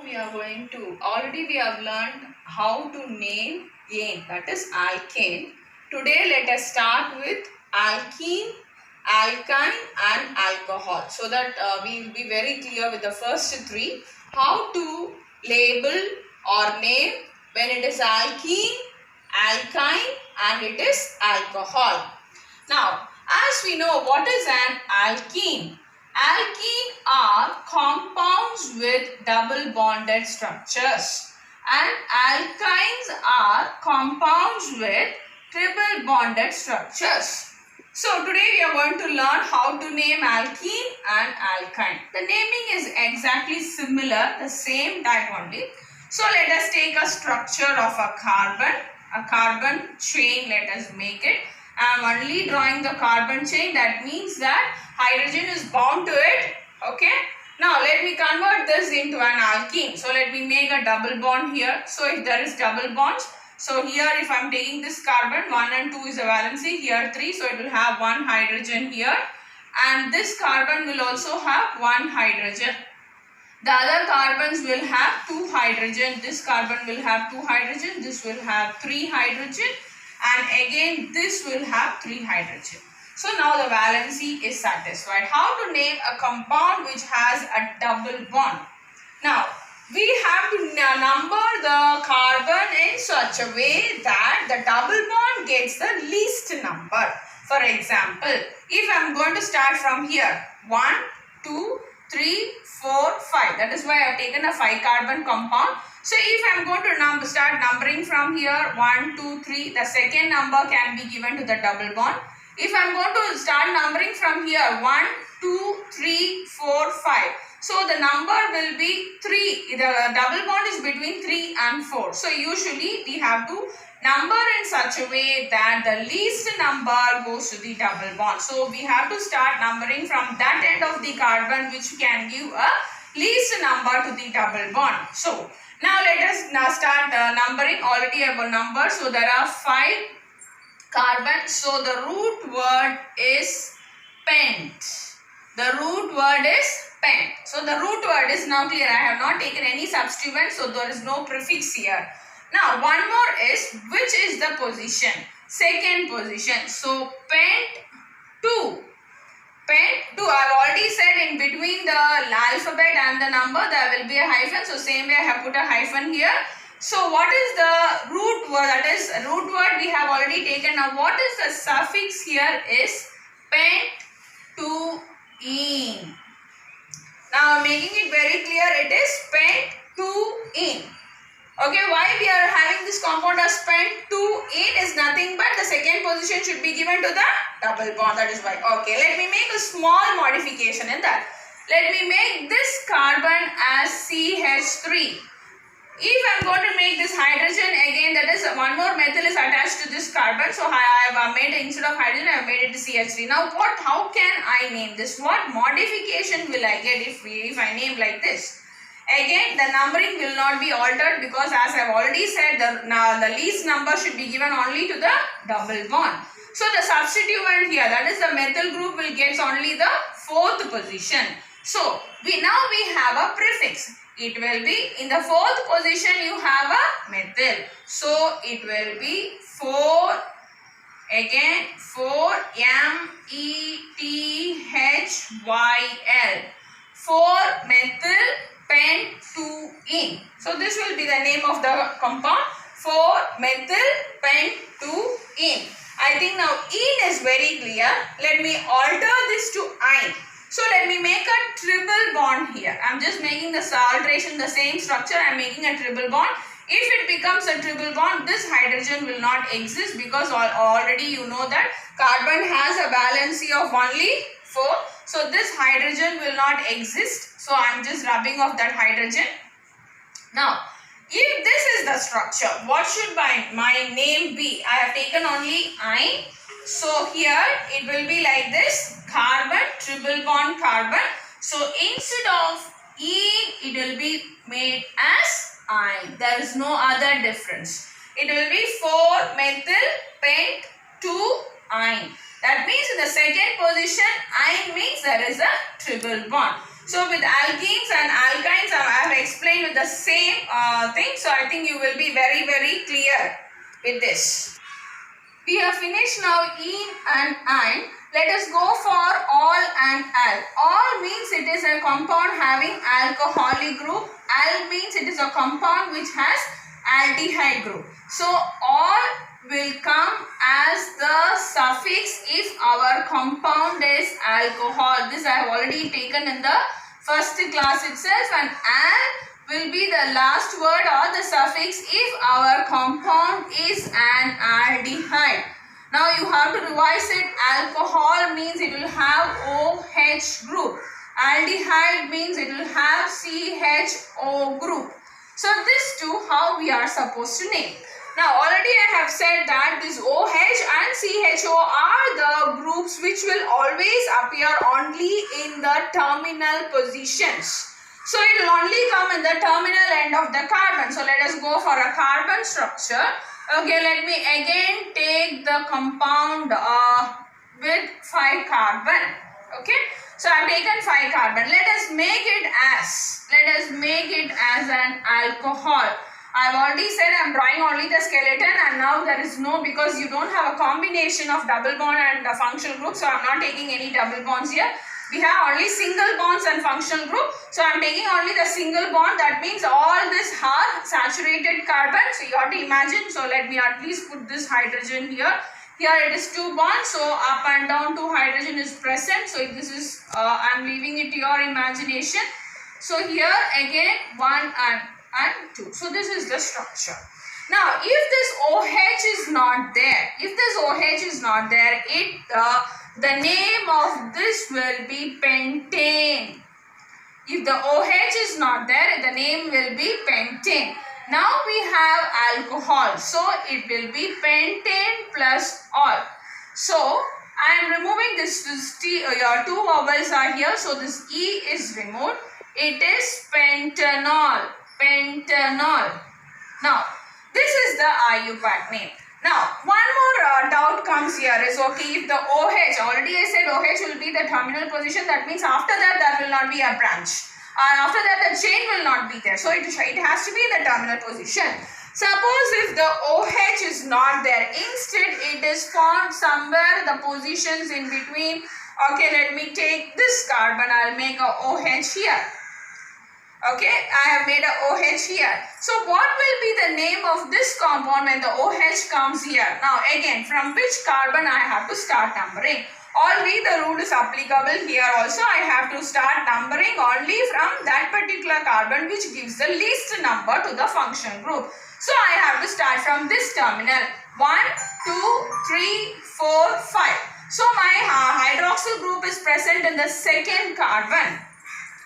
we are going to, already we have learned how to name ane, that is alkane. Today let us start with alkene, alkyne and alcohol, so that we will be very clear with the first three, how to label or name when it is alkene, alkyne and it is alcohol. Now, as we know, what is an alkene? Alkene are compounds with double bonded structures and alkynes are compounds with triple bonded structures. So, today we are going to learn how to name alkene and alkyne. The naming is exactly similar, the same type only. So, let us take a structure of a carbon chain, let us make it. I am only drawing the carbon chain, that means that hydrogen is bound to it. Okay. Now let me convert this into an alkene. So let me make a double bond here. So if there is double bonds, so here if I am taking this carbon, 1 and 2 is a valency, here 3, so it will have 1 hydrogen here, and this carbon will also have 1 hydrogen. The other carbons will have 2 hydrogen, this carbon will have 2 hydrogen, this will have 3 hydrogen, and again this will have 3 hydrogen. So now the valency is satisfied. How to name a compound which has a double bond? Now we have to number the carbon in such a way that the double bond gets the least number. For example, if I am going to start from here, 1, 2, 3, 4, 5. That is why I have taken a 5 carbon compound. So if I am going to start numbering from here, 1, 2, 3, the second number can be given to the double bond. If I am going to start numbering from here, 1, 2, 3, 4, 5. So the number will be 3. The double bond is between 3 and 4. So usually we have to number in such a way that the least number goes to the double bond. So we have to start numbering from that end of the carbon which can give a least number to the double bond. So now let us start numbering. Already I have numbered. So there are 5 carbons. So the root word is pent. The root word is pent. So the root word is now clear. I have not taken any substituent. So there is no prefix here. Now one more is, which is the position? Second position. So pent 2. Pent 2. I have already said in between the alphabet and the number there will be a hyphen. So same way I have put a hyphen here. So what is the root word? That is root word we have already taken. Now what is the suffix here is pent 2 ene. Now making it very clear, it is pent 2 ene. Okay, why we are having this compound as pent 2 ene is nothing but the second position should be given to the double bond. That is why. Okay, let me make a small modification in that. Let me make this carbon as CH3. If I am going to make this hydrogen again, that is one more methyl is attached to this carbon. So I have made, instead of hydrogen I have made it CH3. Now how can I name this? What modification will I get if I name like this? Again, the numbering will not be altered because as I have already said, the least number should be given only to the double bond. So the substituent here, that is the methyl group, will get only the 4th position. So now we have a prefix. It will be in the 4th position you have a methyl. So it will be 4, again 4 methyl. 4 methyl pent 2 ene. So this will be the name of the compound, 4 methyl pent 2 ene. I think now ene is very clear. Let me alter this to ine. So let me make a triple bond here. I am just making the alteration, the same structure. I am making a triple bond. If it becomes a triple bond, this hydrogen will not exist because already you know that carbon has a valency of only 4. So this hydrogen will not exist. So I am just rubbing off that hydrogen. Now if this is the structure, what should my name be? I have taken only ine. So here it will be like this, carbon, triple bond carbon. So instead of ene, it will be made as ine. There is no other difference. It will be 4 methyl pent 2 ine. That means in the second position, ine means there is a triple bond. So with alkenes and alkynes, I have explained with the same thing. So I think you will be very, very clear with this. We have finished now ene and ine. Let us go for all and al. All means it is a compound having alcoholic group. Al means it is a compound which has aldehyde group. So all will come as the suffix if our compound is alcohol. This I have already taken in the first class itself, and al will be the last word or the suffix if our compound is an aldehyde. Now you have to revise it. Alcohol means it will have OH group. Aldehyde means it will have CHO group. So these two how we are supposed to name. Now already I have said that this OH and CHO are the groups which will always appear only in the terminal positions. So it will only come in the terminal end of the carbon. So let us go for a carbon structure. Okay, let me again take the compound with 5 carbon. Okay, so I have taken 5 carbon. Let us make it as an alcohol. I have already said I am drawing only the skeleton, and now there is no, because you don't have a combination of double bond and the functional group. So I am not taking any double bonds here. We have only single bonds and functional group. So I am taking only the single bond. That means all this are saturated carbon. So you have to imagine. So let me at least put this hydrogen here. Here it is 2 bonds. So up and down 2 hydrogen is present. So this is, I am leaving it to your imagination. So here again 1 and 2. So this is the structure. Now if this OH is not there, the name of this will be pentane. If the OH is not there, the name will be pentane. Now we have alcohol. So it will be pentane plus all. So I am removing this T, your 2 vowels are here. So this E is removed. It is pentanol. Now this is the IUPAC name. Now, one more doubt comes here is, okay, if the OH, already I said OH will be the terminal position, that means after that there will not be a branch. After that the chain will not be there. So, it has to be the terminal position. Suppose if the OH is not there, instead it is found somewhere the positions in between. Okay, let me take this carbon, I will make a OH here. Okay, I have made a OH here. So what will be the name of this compound when the OH comes here? Now again, from which carbon I have to start numbering? Already the rule is applicable here also. I have to start numbering only from that particular carbon which gives the least number to the functional group. So I have to start from this terminal. 1, 2, 3, 4, 5. So my hydroxyl group is present in the second carbon.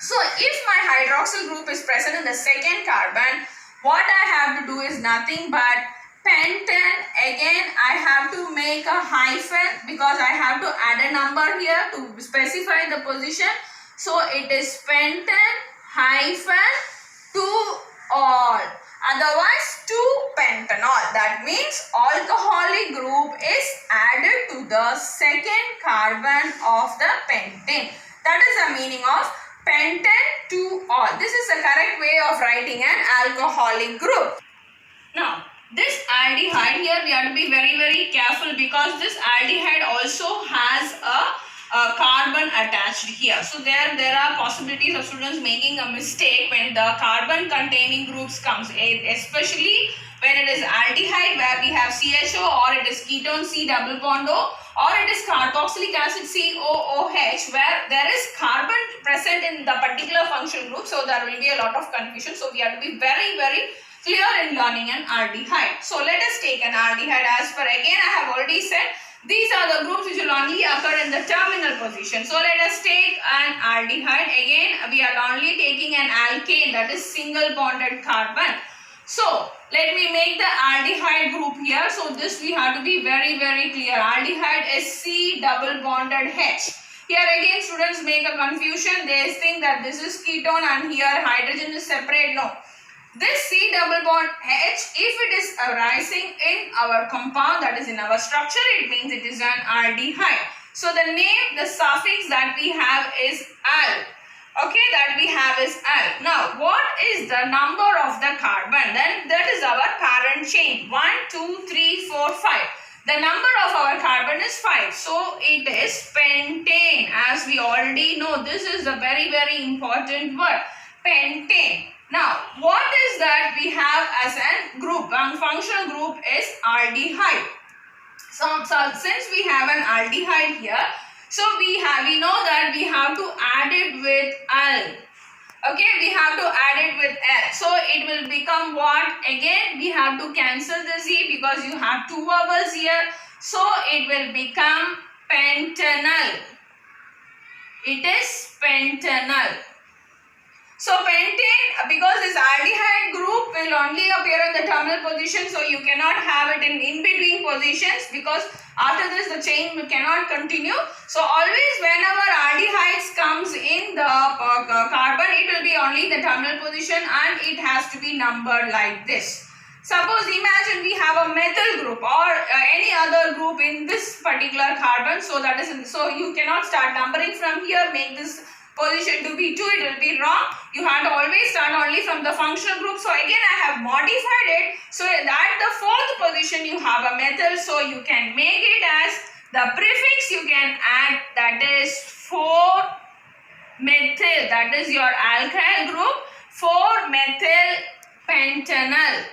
So if my hydroxyl group is present in the second carbon, what I have to do is nothing but pentane. Again, I have to make a hyphen because I have to add a number here to specify the position. So it is pentane hyphen 2 all. Otherwise 2-pentanol. That means alcoholic group is added to the second carbon of the pentane. That is the meaning of pentane 2 all. This is the correct way of writing an alcoholic group. Now, this aldehyde here we have to be very, very careful because this aldehyde also has a carbon attached here. So there are possibilities of students making a mistake when the carbon containing groups comes, especially when it is aldehyde where we have CHO, or it is ketone C double bond O, or it is carboxylic acid COOH where there is carbon present in the particular functional group. So there will be a lot of confusion. So we have to be very, very clear in learning an aldehyde. So let us take an aldehyde. As per again I have already said, these are the groups which will only occur in the terminal position. So let us take an aldehyde. Again we are only taking an alkane, that is single bonded carbon. So let me make the aldehyde group here. So this we have to be very, very clear. Aldehyde is C double bonded H. Here again students make a confusion. They think that this is ketone and here hydrogen is separate. No. This C double bond H, if it is arising in our compound, that is in our structure, it means it is an aldehyde. So the name, the suffix that we have is al. Okay, that we have is al. Now, what is the number of the carbon? Then that is our parent chain. 1, 2, 3, 4, 5. The number of our carbon is 5. So, it is pentane. As we already know, this is a very, very important word. Pentane. Now, what is that we have as a group? One functional group is aldehyde. So since we have an aldehyde here, so we know that we have to add it with al. Okay, we have to add it with L. So it will become what? Again, we have to cancel the Z because you have two vowels here. So it will become pentanal. It is pentanal. So pentane, because this aldehyde group will only appear in the terminal position, so you cannot have it in between positions, because after this the chain cannot continue. So always whenever aldehydes comes in the carbon, it will be only the terminal position and it has to be numbered like this. Suppose imagine we have a methyl group or any other group in this particular carbon, so that is so you cannot start numbering from here, make this position to be 2, it will be wrong. You have to always start only from the functional group. So again I have modified it. So at the fourth position you have a methyl. So you can make it as the prefix you can add, that is 4-methyl. That is your alkyl group. 4-methyl pentanal.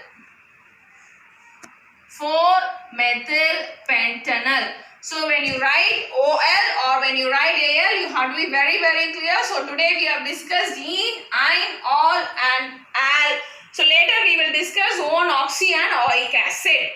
4-methyl pentanal. So when you write OL or when you write AL, you have to be very, very clear. So today we have discussed ene, ine, ol and al. So later we will discuss own, oxy and oic acid.